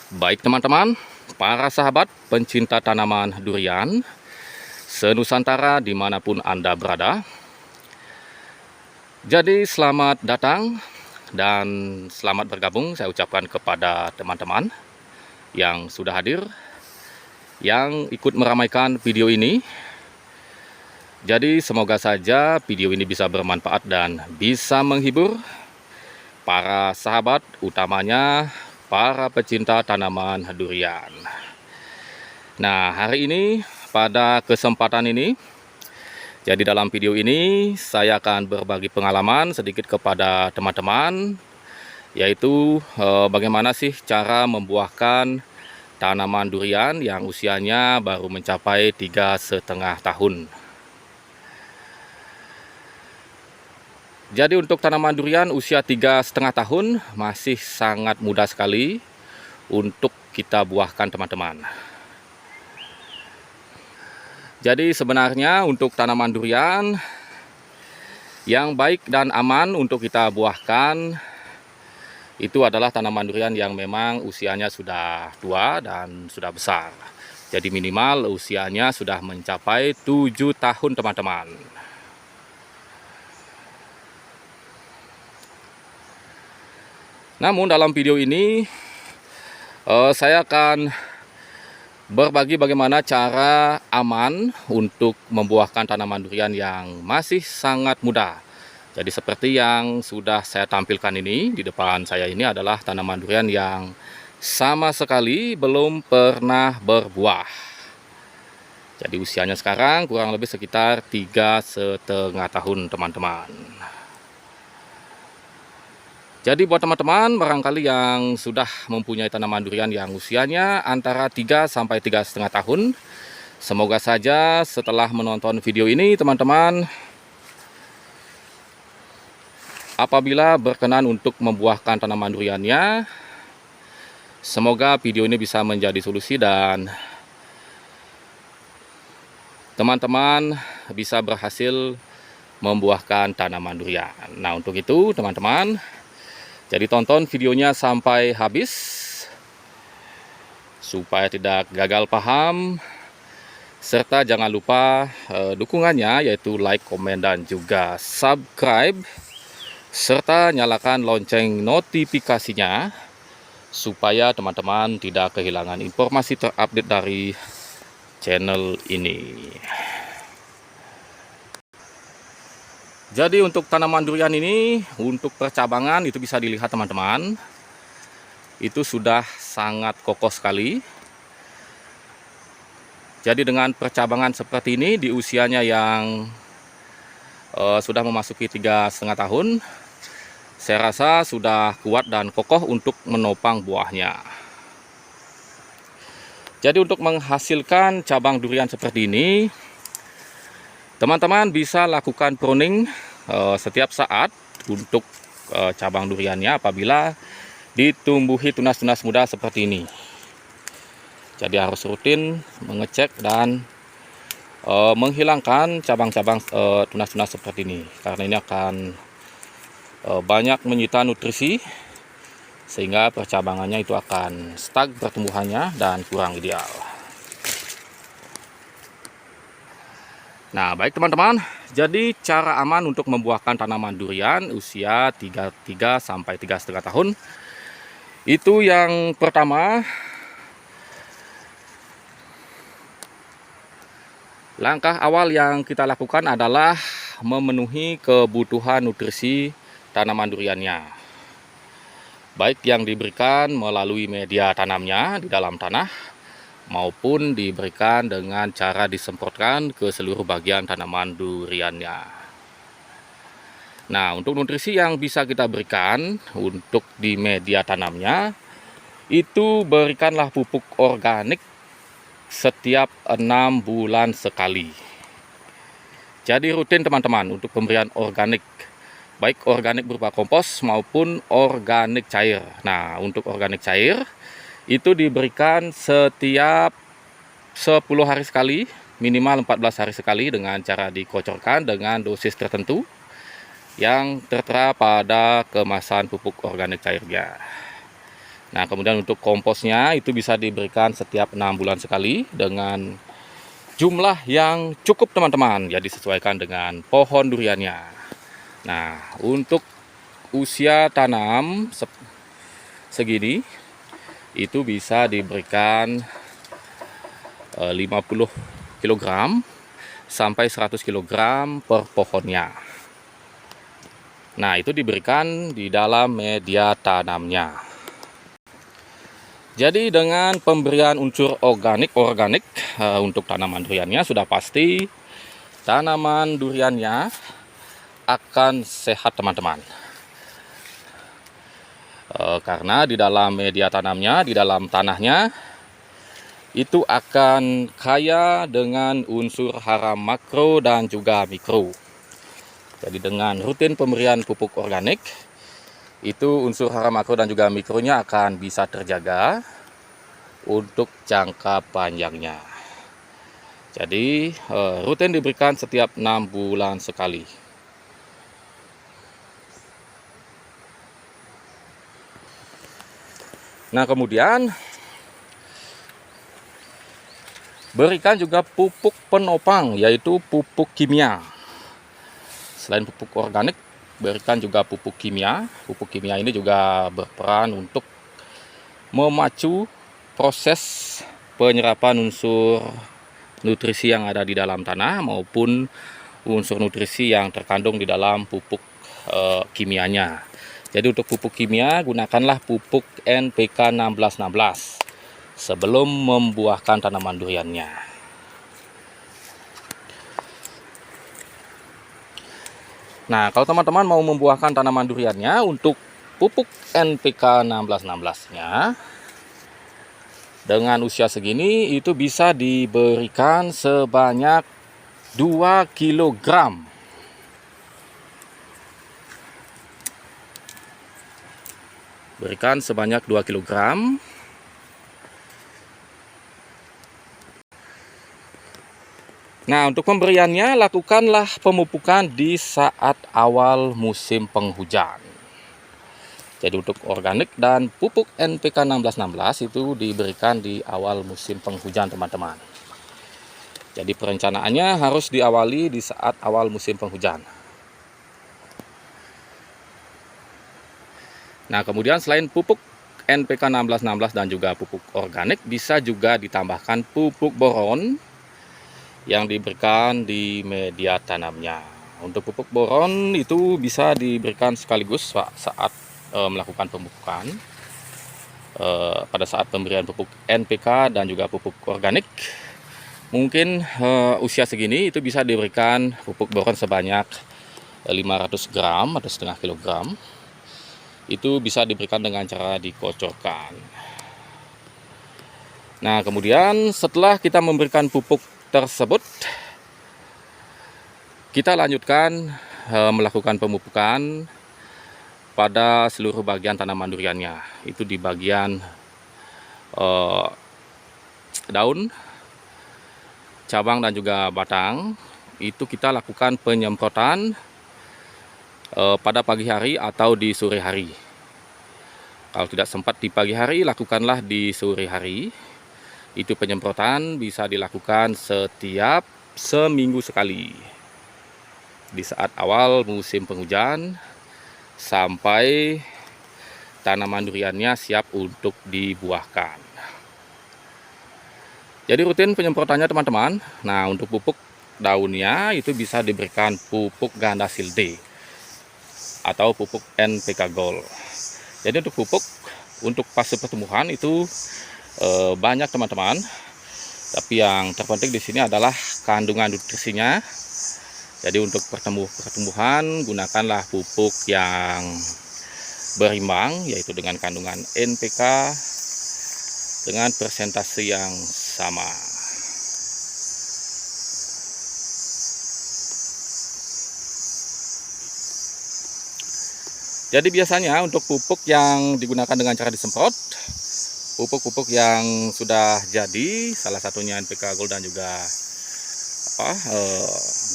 Baik teman-teman, para sahabat pencinta tanaman durian senusantara dimanapun Anda berada. Jadi selamat datang dan selamat bergabung saya ucapkan kepada teman-teman yang sudah hadir, yang ikut meramaikan video ini. Jadi semoga saja video ini bisa bermanfaat dan bisa menghibur para sahabat, utamanya para pecinta tanaman durian. Nah, hari ini pada kesempatan ini, jadi dalam video ini saya akan berbagi pengalaman sedikit kepada teman-teman, yaitu bagaimana sih cara membuahkan tanaman durian yang usianya baru mencapai 3,5 tahun. Jadi untuk tanaman durian usia 3,5 tahun masih sangat mudah sekali untuk kita buahkan teman-teman. Jadi sebenarnya untuk tanaman durian yang baik dan aman untuk kita buahkan itu adalah tanaman durian yang memang usianya sudah tua dan sudah besar. Jadi minimal usianya sudah mencapai 7 tahun teman-teman. Namun dalam video ini saya akan berbagi bagaimana cara aman untuk membuahkan tanaman durian yang masih sangat muda. Jadi seperti yang sudah saya tampilkan ini, di depan saya ini adalah tanaman durian yang sama sekali belum pernah berbuah. Jadi usianya sekarang kurang lebih sekitar 3,5 tahun teman-teman. Jadi buat teman-teman barangkali yang sudah mempunyai tanaman durian yang usianya antara 3 sampai 3,5 tahun, semoga saja setelah menonton video ini teman-teman, apabila berkenan untuk membuahkan tanaman duriannya, semoga video ini bisa menjadi solusi dan teman-teman bisa berhasil membuahkan tanaman durian. Nah, untuk itu teman-teman, jadi tonton videonya sampai habis supaya tidak gagal paham, serta jangan lupa dukungannya yaitu like, komen, dan juga subscribe, serta nyalakan lonceng notifikasinya supaya teman-teman tidak kehilangan informasi terupdate dari channel ini. Jadi untuk tanaman durian ini, untuk percabangan itu bisa dilihat teman-teman, itu sudah sangat kokoh sekali. Jadi dengan percabangan seperti ini di usianya yang sudah memasuki 3,5 tahun, saya rasa sudah kuat dan kokoh untuk menopang buahnya. Jadi untuk menghasilkan cabang durian seperti ini, teman-teman bisa lakukan pruning setiap saat untuk cabang duriannya apabila ditumbuhi tunas-tunas muda seperti ini. Jadi harus rutin mengecek dan menghilangkan cabang-cabang tunas-tunas seperti ini, karena ini akan banyak menyita nutrisi sehingga percabangannya itu akan stuck pertumbuhannya dan kurang ideal. Nah, baik teman-teman, jadi cara aman untuk membuahkan tanaman durian usia 3 sampai 3,5 tahun. Itu yang pertama, langkah awal yang kita lakukan adalah memenuhi kebutuhan nutrisi tanaman duriannya. Baik yang diberikan melalui media tanamnya di dalam tanah, maupun diberikan dengan cara disemprotkan ke seluruh bagian tanaman duriannya. Nah, untuk nutrisi yang bisa kita berikan untuk di media tanamnya, itu berikanlah pupuk organik setiap 6 bulan sekali. Jadi rutin teman-teman untuk pemberian organik, baik organik berupa kompos maupun organik cair. Nah, untuk organik cair itu diberikan setiap 10 hari sekali, minimal 14 hari sekali, dengan cara dikocorkan dengan dosis tertentu yang tertera pada kemasan pupuk organik cairnya. Nah, kemudian untuk komposnya itu bisa diberikan setiap 6 bulan sekali dengan jumlah yang cukup teman-teman, ya disesuaikan dengan pohon duriannya. Nah, untuk usia tanam segini itu bisa diberikan 50 kg sampai 100 kg per pohonnya. Nah, itu diberikan di dalam media tanamnya. Jadi dengan pemberian unsur organik untuk tanaman duriannya sudah pasti tanaman duriannya akan sehat teman-teman. Karena di dalam media tanamnya, di dalam tanahnya itu akan kaya dengan unsur hara makro dan juga mikro. Jadi dengan rutin pemberian pupuk organik, itu unsur hara makro dan juga mikronya akan bisa terjaga untuk jangka panjangnya. Jadi rutin diberikan setiap 6 bulan sekali. Nah, kemudian berikan juga pupuk penopang, yaitu pupuk kimia. Selain pupuk organik, berikan juga pupuk kimia. Pupuk kimia ini juga berperan untuk memacu proses penyerapan unsur nutrisi yang ada di dalam tanah maupun unsur nutrisi yang terkandung di dalam pupuk kimianya. Jadi untuk pupuk kimia gunakanlah pupuk NPK 1616 sebelum membuahkan tanaman duriannya. Nah, kalau teman-teman mau membuahkan tanaman duriannya, untuk pupuk NPK 1616-nya dengan usia segini itu bisa diberikan sebanyak 2 kg. Berikan sebanyak 2 kg. Nah, untuk pemberiannya lakukanlah pemupukan di saat awal musim penghujan. Jadi untuk organik dan pupuk NPK 1616 itu diberikan di awal musim penghujan teman-teman. Jadi perencanaannya harus diawali di saat awal musim penghujan. Nah, kemudian selain pupuk NPK 1616 dan juga pupuk organik, bisa juga ditambahkan pupuk boron yang diberikan di media tanamnya. Untuk pupuk boron itu bisa diberikan sekaligus saat melakukan pemupukan. Pada saat pemberian pupuk NPK dan juga pupuk organik, mungkin usia segini itu bisa diberikan pupuk boron sebanyak 500 gram atau setengah kilogram. Itu bisa diberikan dengan cara dikocorkan. Nah, kemudian setelah kita memberikan pupuk tersebut, kita lanjutkan melakukan pemupukan pada seluruh bagian tanaman duriannya. Itu di bagian daun, cabang dan juga batang. Itu kita lakukan penyemprotan pada pagi hari atau di sore hari. Kalau tidak sempat di pagi hari, lakukanlah di sore hari. Itu penyemprotan bisa dilakukan setiap seminggu sekali di saat awal musim penghujan sampai tanaman duriannya siap untuk dibuahkan. Jadi rutin penyemprotannya teman-teman. Nah, untuk pupuk daunnya itu bisa diberikan pupuk Gandasil D atau pupuk NPK Gold. Jadi untuk pupuk untuk fase pertumbuhan itu banyak teman-teman, tapi yang terpenting di sini adalah kandungan nutrisinya. Jadi untuk pertumbuhan gunakanlah pupuk yang berimbang, yaitu dengan kandungan NPK dengan persentase yang sama. Jadi biasanya untuk pupuk yang digunakan dengan cara disemprot, pupuk-pupuk yang sudah jadi, salah satunya NPK Gold dan juga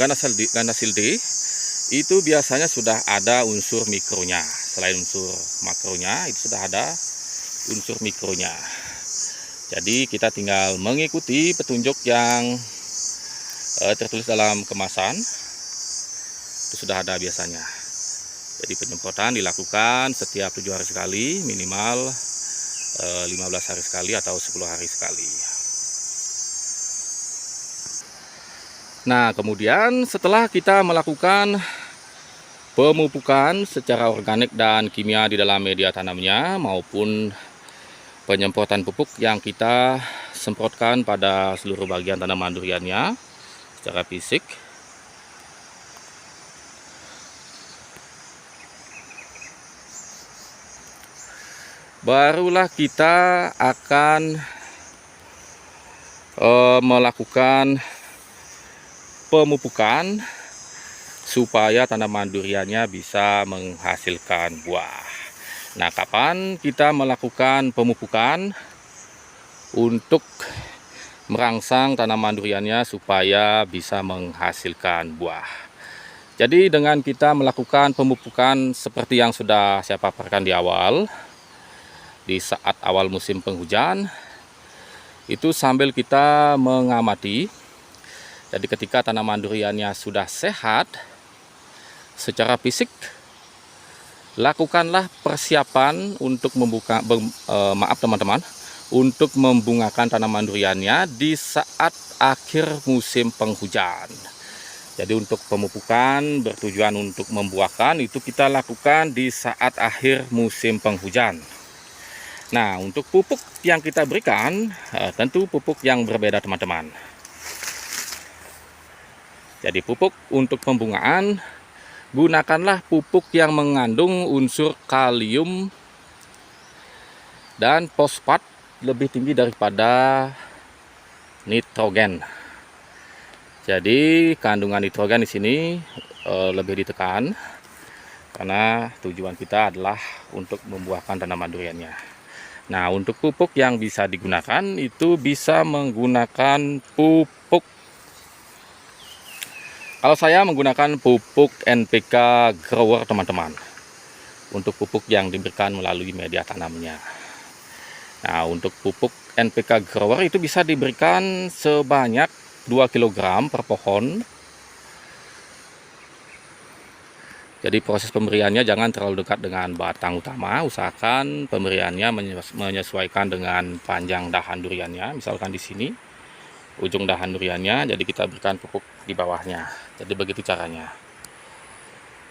Gandasil D, itu biasanya sudah ada unsur mikronya. Selain unsur makronya, itu sudah ada unsur mikronya. Jadi kita tinggal mengikuti petunjuk yang tertulis dalam kemasan. Itu sudah ada biasanya. Jadi penyemprotan dilakukan setiap 7 hari sekali, minimal 15 hari sekali atau 10 hari sekali. Nah, kemudian setelah kita melakukan pemupukan secara organik dan kimia di dalam media tanamnya maupun penyemprotan pupuk yang kita semprotkan pada seluruh bagian tanaman duriannya secara fisik, barulah kita akan melakukan pemupukan supaya tanaman duriannya bisa menghasilkan buah. Nah, kapan kita melakukan pemupukan untuk merangsang tanaman duriannya supaya bisa menghasilkan buah? Jadi dengan kita melakukan pemupukan seperti yang sudah saya paparkan di awal, di saat awal musim penghujan, itu sambil kita mengamati. Jadi ketika tanaman duriannya sudah sehat secara fisik, lakukanlah persiapan untuk untuk membungakan tanaman duriannya di saat akhir musim penghujan. Jadi untuk pemupukan bertujuan untuk membuahkan itu kita lakukan di saat akhir musim penghujan. Nah, untuk pupuk yang kita berikan tentu pupuk yang berbeda, teman-teman. Jadi pupuk untuk pembungaan, gunakanlah pupuk yang mengandung unsur kalium dan fosfat lebih tinggi daripada nitrogen. Jadi kandungan nitrogen di sini lebih ditekan karena tujuan kita adalah untuk membuahkan tanaman duriannya. Nah, untuk pupuk yang bisa digunakan itu bisa menggunakan pupuk. Kalau saya menggunakan pupuk NPK grower, teman-teman, untuk pupuk yang diberikan melalui media tanamnya. Nah, untuk pupuk NPK grower itu bisa diberikan sebanyak 2 kg per pohon. Jadi proses pemberiannya jangan terlalu dekat dengan batang utama, usahakan pemberiannya menyesuaikan dengan panjang dahan duriannya. Misalkan di sini ujung dahan duriannya, jadi kita berikan pupuk di bawahnya. Jadi begitu caranya.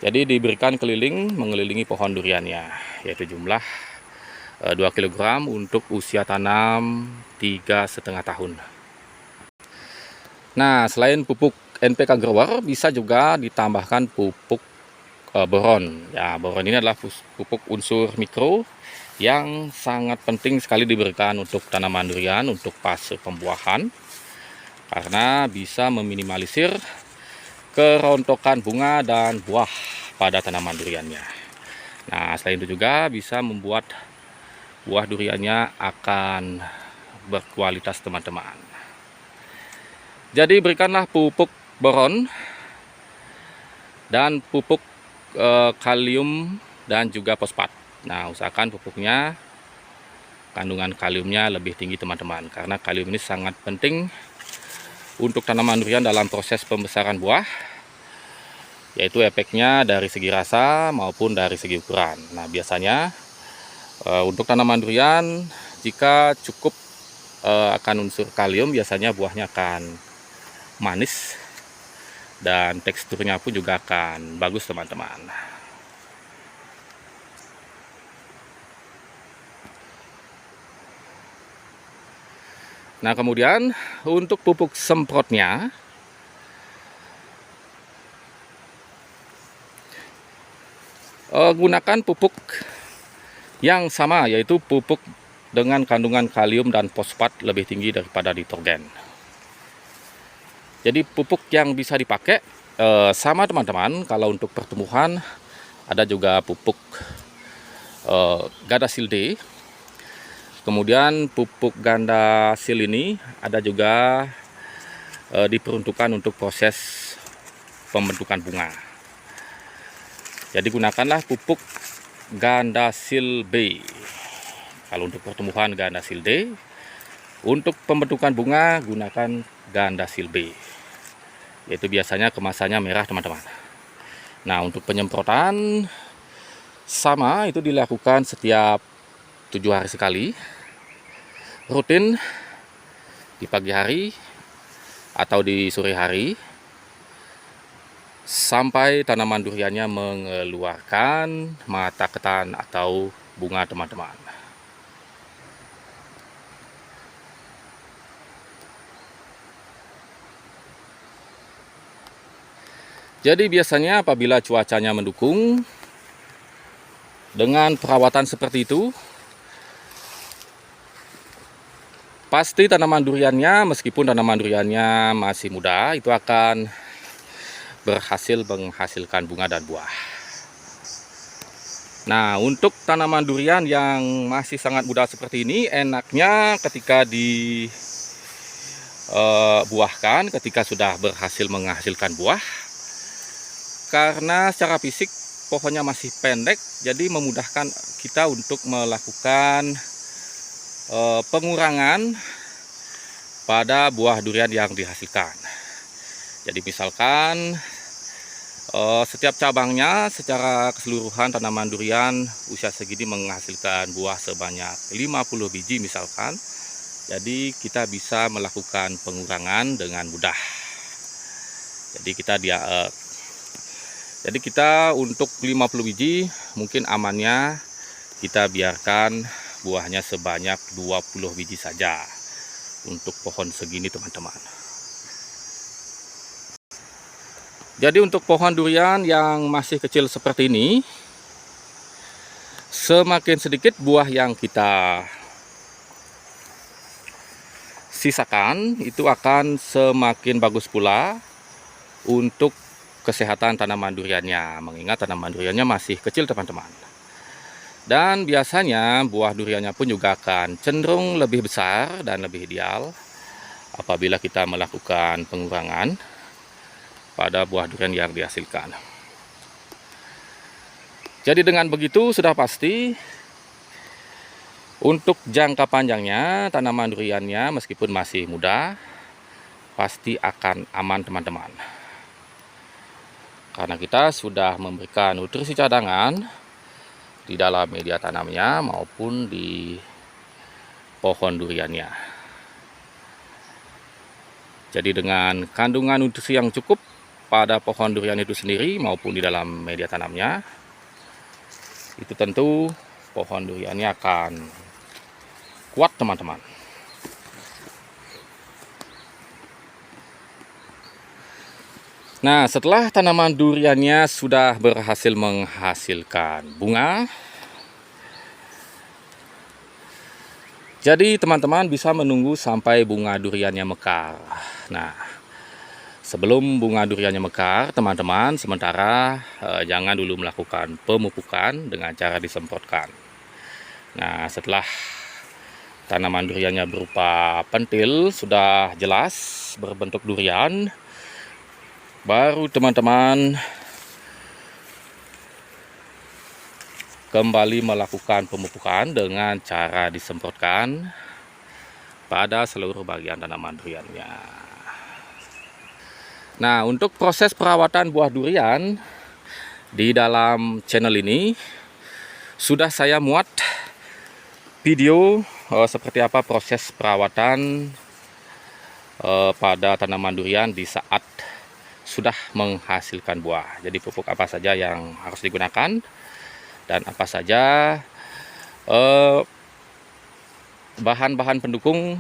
Jadi diberikan keliling, mengelilingi pohon duriannya, yaitu jumlah 2 kg untuk usia tanam 3,5 tahun. Nah, selain pupuk NPK grower, bisa juga ditambahkan pupuk boron. Ya, boron ini adalah pupuk unsur mikro yang sangat penting sekali diberikan untuk tanaman durian untuk fase pembuahan, karena bisa meminimalisir kerontokan bunga dan buah pada tanaman duriannya. Nah, selain itu juga bisa membuat buah duriannya akan berkualitas, teman-teman. Jadi berikanlah pupuk boron dan pupuk kalium dan juga fosfat. Nah, usahakan pupuknya kandungan kaliumnya lebih tinggi, teman-teman, karena kalium ini sangat penting untuk tanaman durian dalam proses pembesaran buah, yaitu efeknya dari segi rasa maupun dari segi ukuran. Nah, biasanya untuk tanaman durian jika cukup akan unsur kalium, biasanya buahnya akan manis dan teksturnya pun juga akan bagus, teman-teman. Nah, kemudian untuk pupuk semprotnya, gunakan pupuk yang sama, yaitu pupuk dengan kandungan kalium dan fosfat lebih tinggi daripada nitrogen. Jadi pupuk yang bisa dipakai sama, teman-teman. Kalau untuk pertumbuhan ada juga pupuk Gardasil D. Kemudian pupuk Gardasil ini ada juga diperuntukkan untuk proses pembentukan bunga. Jadi gunakanlah pupuk Gardasil B. Kalau untuk pertumbuhan Gandasil D, untuk pembentukan bunga gunakan Gandasil B, yaitu biasanya kemasannya merah teman-teman. Nah, untuk penyemprotan sama, itu dilakukan setiap 7 hari sekali, rutin di pagi hari atau di sore hari, sampai tanaman duriannya mengeluarkan mata ketan atau bunga teman-teman. Jadi biasanya apabila cuacanya mendukung, dengan perawatan seperti itu, pasti tanaman duriannya, meskipun tanaman duriannya masih muda, itu akan berhasil menghasilkan bunga dan buah. Nah, untuk tanaman durian yang masih sangat muda seperti ini, enaknya ketika dibuahkan, ketika sudah berhasil menghasilkan buah, karena secara fisik pohonnya masih pendek, jadi memudahkan kita untuk melakukan pengurangan pada buah durian yang dihasilkan. Jadi misalkan setiap cabangnya secara keseluruhan tanaman durian usia segini menghasilkan buah sebanyak 50 biji misalkan. Jadi kita bisa melakukan pengurangan dengan mudah. Jadi kita untuk 50 biji mungkin amannya kita biarkan buahnya sebanyak 20 biji saja untuk pohon segini teman-teman. Jadi untuk pohon durian yang masih kecil seperti ini, semakin sedikit buah yang kita sisakan, itu akan semakin bagus pula untuk kesehatan tanaman duriannya, mengingat tanaman duriannya masih kecil teman-teman. Dan biasanya buah duriannya pun juga akan cenderung lebih besar dan lebih ideal apabila kita melakukan pengurangan pada buah durian yang dihasilkan. Jadi dengan begitu sudah pasti untuk jangka panjangnya tanaman duriannya meskipun masih muda pasti akan aman teman-teman. Karena kita sudah memberikan nutrisi cadangan di dalam media tanamnya maupun di pohon duriannya. Jadi dengan kandungan nutrisi yang cukup pada pohon durian itu sendiri maupun di dalam media tanamnya, itu tentu pohon duriannya akan kuat teman-teman. Nah, setelah tanaman duriannya sudah berhasil menghasilkan bunga, jadi teman-teman bisa menunggu sampai bunga duriannya mekar. Nah, sebelum bunga duriannya mekar, teman-teman sementara jangan dulu melakukan pemupukan dengan cara disemprotkan. Nah, setelah tanaman duriannya berupa pentil sudah jelas berbentuk durian, baru teman-teman kembali melakukan pemupukan dengan cara disemprotkan pada seluruh bagian tanaman duriannya. Nah, untuk proses perawatan buah durian di dalam channel ini sudah saya muat video seperti apa proses perawatan pada tanaman durian di saat sudah menghasilkan buah. Jadi pupuk apa saja yang harus digunakan dan apa saja bahan-bahan pendukung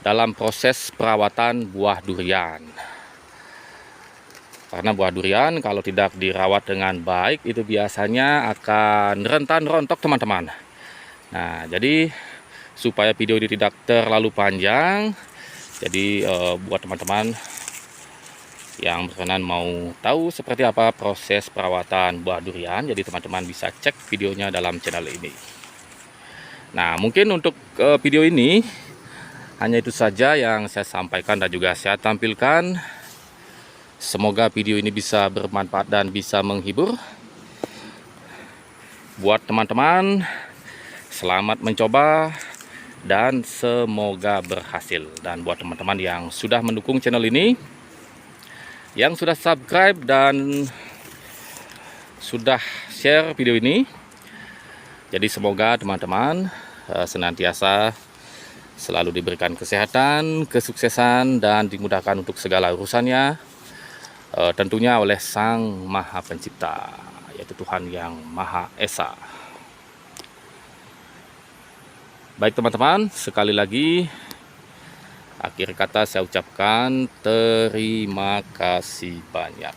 dalam proses perawatan buah durian. Karena buah durian kalau tidak dirawat dengan baik itu biasanya akan rentan rontok teman-teman. Nah, jadi supaya video ini tidak terlalu panjang, jadi buat teman-teman yang berkenan mau tahu seperti apa proses perawatan buah durian, jadi teman-teman bisa cek videonya dalam channel ini. Nah, mungkin untuk video ini hanya itu saja yang saya sampaikan dan juga saya tampilkan. Semoga video ini bisa bermanfaat dan bisa menghibur buat teman-teman. Selamat mencoba dan semoga berhasil. Dan buat teman-teman yang sudah mendukung channel ini, yang sudah subscribe dan sudah share video ini, jadi semoga teman-teman senantiasa selalu diberikan kesehatan, kesuksesan, dan dimudahkan untuk segala urusannya, tentunya oleh Sang Maha Pencipta, yaitu Tuhan yang Maha Esa. Baik teman-teman, sekali lagi akhir kata saya ucapkan terima kasih banyak.